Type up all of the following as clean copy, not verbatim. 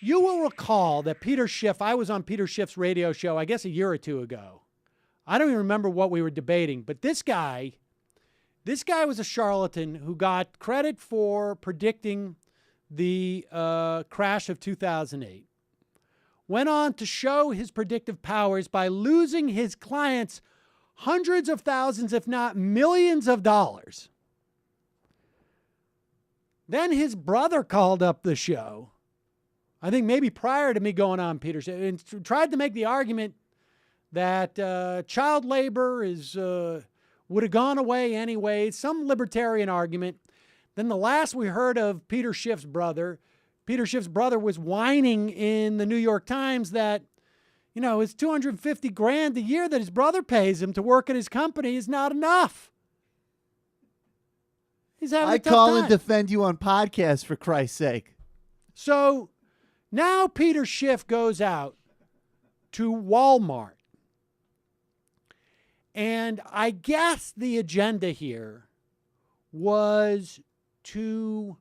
You will recall that Peter Schiff, I was on Peter Schiff's radio show, I guess a year or two ago. I don't even remember what we were debating, but this guy was a charlatan who got credit for predicting the crash of 2008. Went on to show his predictive powers by losing his clients hundreds of thousands, if not millions of dollars. Then his brother called up the show, I think maybe prior to me going on Peter, and tried to make the argument that child labor would have gone away anyway, some libertarian argument. Then the last we heard of Peter Schiff's brother was whining in the New York Times that, you know, his $250,000 a year that his brother pays him to work at his company is not enough. He's having a tough call time. and defend you on podcasts, for Christ's sake. So now Peter Schiff goes out to Walmart. And I guess the agenda here was to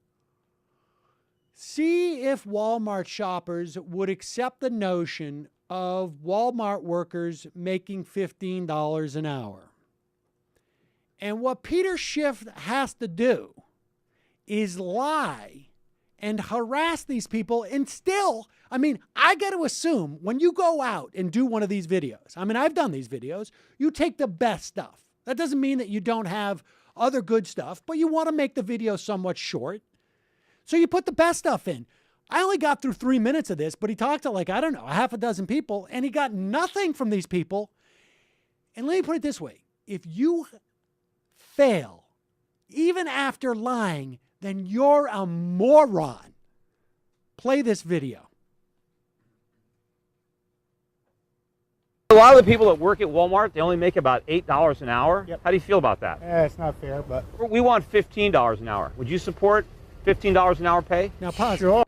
see if Walmart shoppers would accept the notion of Walmart workers making $15 an hour. And what Peter Schiff has to do is lie and harass these people. And still, I mean, I got to assume when you go out and do one of these videos, I mean, I've done these videos, you take the best stuff. That doesn't mean that you don't have other good stuff, but you want to make the video somewhat short. So you put the best stuff in. I only got through 3 minutes of this, but he talked to, like, I don't know, a half a dozen people, and he got nothing from these people. And let me put it this way. If you fail, even after lying, then you're a moron. Play this video. A lot of the people that work at Walmart, they only make about $8 an hour. Yep. How do you feel about that? It's not fair, but We want $15 an hour. Would you support $15 an hour pay? Now pause. sure.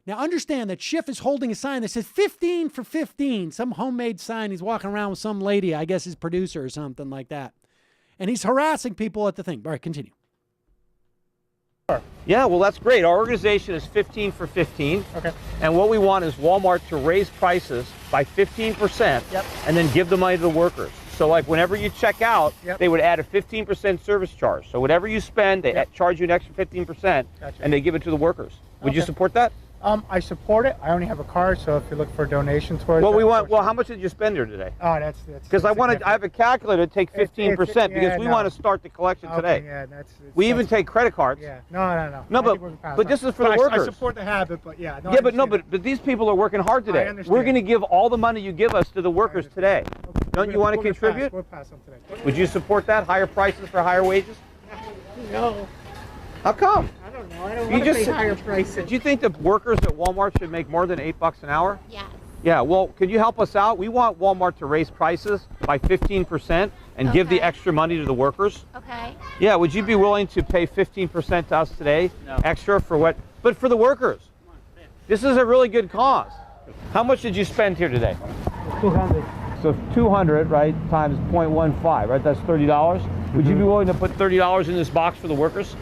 Now understand that Schiff is holding a sign that says 15 for 15, some homemade sign. He's walking around with some lady, I guess his producer or something like that. And he's harassing people at the thing. All right, continue. Yeah, well, that's great. Our organization is 15 for 15. Okay. And what we want is Walmart to raise prices by 15% Yep. and then give the money to the workers. So like whenever you check out, Yep. they would add a 15% service charge. So whatever you spend, they Yep. charge you an extra 15% Gotcha. and they give it to the workers. Would you Okay. support that? I support it. I only have a card, so if you look for a donation towards Well, that, we want. of course- Well, how much did you spend here today? Oh, that's Because I want to. I have a calculator to take 15% because we no. want to start the collection today. Okay, yeah, We even take credit cards. Yeah, no. No, I but- think we're past but that. this is for But the workers. I support the habit, but yeah. No, Yeah, I but no, understand. but these people are working hard today. understand. We're going to give all the money you give us to the workers today. Don't you want to contribute? We'll pass them today. Would you support that? Higher prices for higher wages? No, How come? I don't know. I don't You want to just pay higher prices. Do you think the workers at Walmart should make more than $8 an hour? Yes. Yeah, well, could you help us out? We want Walmart to raise prices by 15% and give the Okay. extra money to the workers. Okay. Yeah, would you be willing to pay 15% to us today? No. Extra for what? But for the workers. This is a really good cause. How much did you spend here today? 200. So 200, right, times 0.15, right? That's $30. Would you be willing to put $30 in this box for the workers?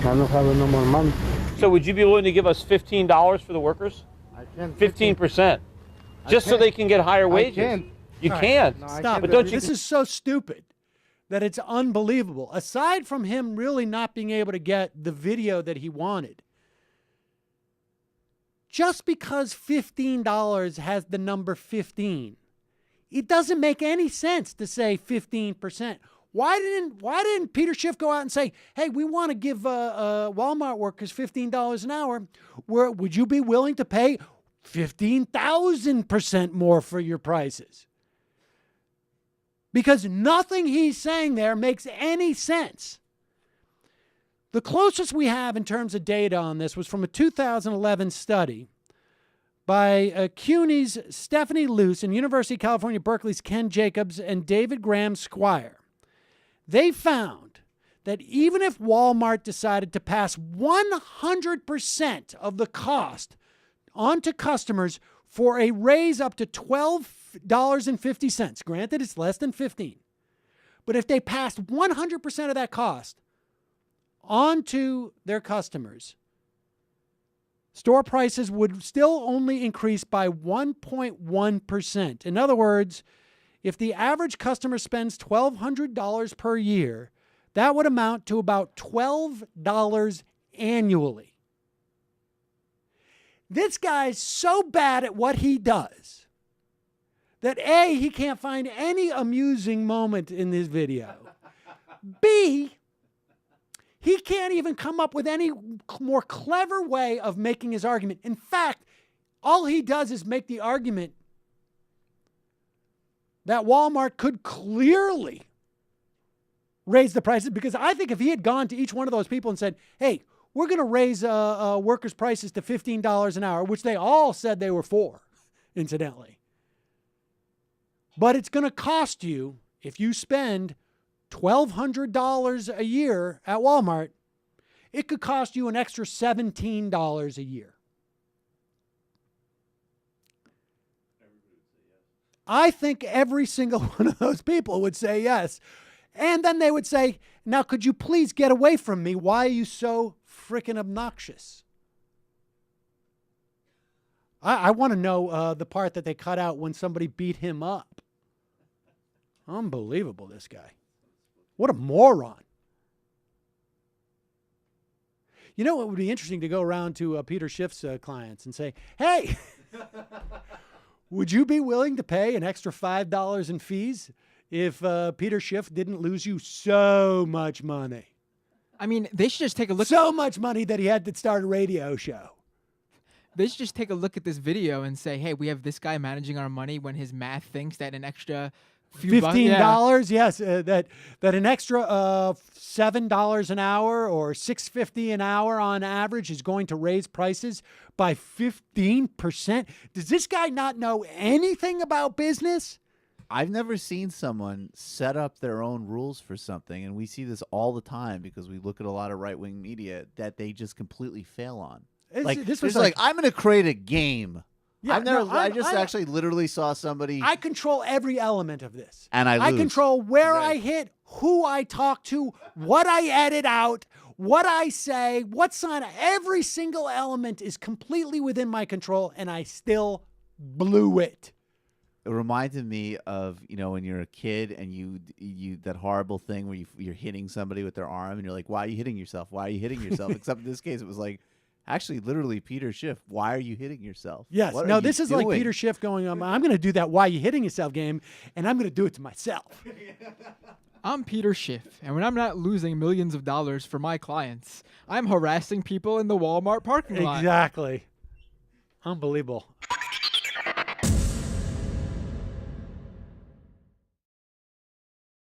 I don't have no more money. So would you be willing to give us $15 for the workers? I can't. 15%. Just so they can get higher wages. can't. You No, can't. no, I Stop can't it. But don't you- This is so stupid that it's unbelievable. Aside from him really not being able to get the video that he wanted, just because $15 has the number 15, it doesn't make any sense to say 15%. Why didn't Peter Schiff go out and say, hey, we want to give Walmart workers $15 an hour. Would you be willing to pay 15,000% more for your prices? Because nothing he's saying there makes any sense. The closest we have in terms of data on this was from a 2011 study by CUNY's Stephanie Luce and University of California, Berkeley's Ken Jacobs and David Graham Squire. They found that even if Walmart decided to pass 100% of the cost onto customers for a raise up to $12.50, granted it's less than 15, but if they passed 100% of that cost onto their customers, store prices would still only increase by 1.1%. In other words, if the average customer spends $1,200 per year, that would amount to about $12 annually. This guy's so bad at what he does that A, he can't find any amusing moment in this video. B, he can't even come up with any more clever way of making his argument. In fact, all he does is make the argument that Walmart could clearly raise the prices, because I think if he had gone to each one of those people and said, hey, we're going to raise workers' prices to $15 an hour, which they all said they were for, incidentally. But it's going to cost you, if you spend $1,200 a year at Walmart, it could cost you an extra $17 a year. I think every single one of those people would say yes. And then they would say, now could you please get away from me? Why are you so freaking obnoxious? I want to know the part that they cut out when somebody beat him up. Unbelievable, this guy. What a moron. You know, it would be interesting to go around to Peter Schiff's clients and say, hey, would you be willing to pay an extra $5 in fees if Peter Schiff didn't lose you so much money? I mean, they should just take a look. So much money that he had to start a radio show. They should just take a look at this video and say, hey, we have this guy managing our money when his math thinks that an extra few $15, yes, that an extra $7 an hour or $6.50 an hour on average is going to raise prices by 15%. Does this guy not know anything about business? I've never seen someone set up their own rules for something, and we see this all the time because we look at a lot of right-wing media that they just completely fail on. This was like I'm going to create a game. Yeah, I actually literally saw somebody. I control every element of this. And I lose. Control where I hit, who I talk to, what I edit out, what I say, what's on every single element is completely within my control, and I still blew it. It reminded me of, when you're a kid and you that horrible thing where you're hitting somebody with their arm and you're like, why are you hitting yourself? Why are you hitting yourself? Except in this case, it was like, actually, literally, Peter Schiff, why are you hitting yourself? Yes. No, this is like Peter Schiff going, I'm going to do that why you hitting yourself game, and I'm going to do it to myself. I'm Peter Schiff, and when I'm not losing millions of dollars for my clients, I'm harassing people in the Walmart parking lot. Exactly. Unbelievable.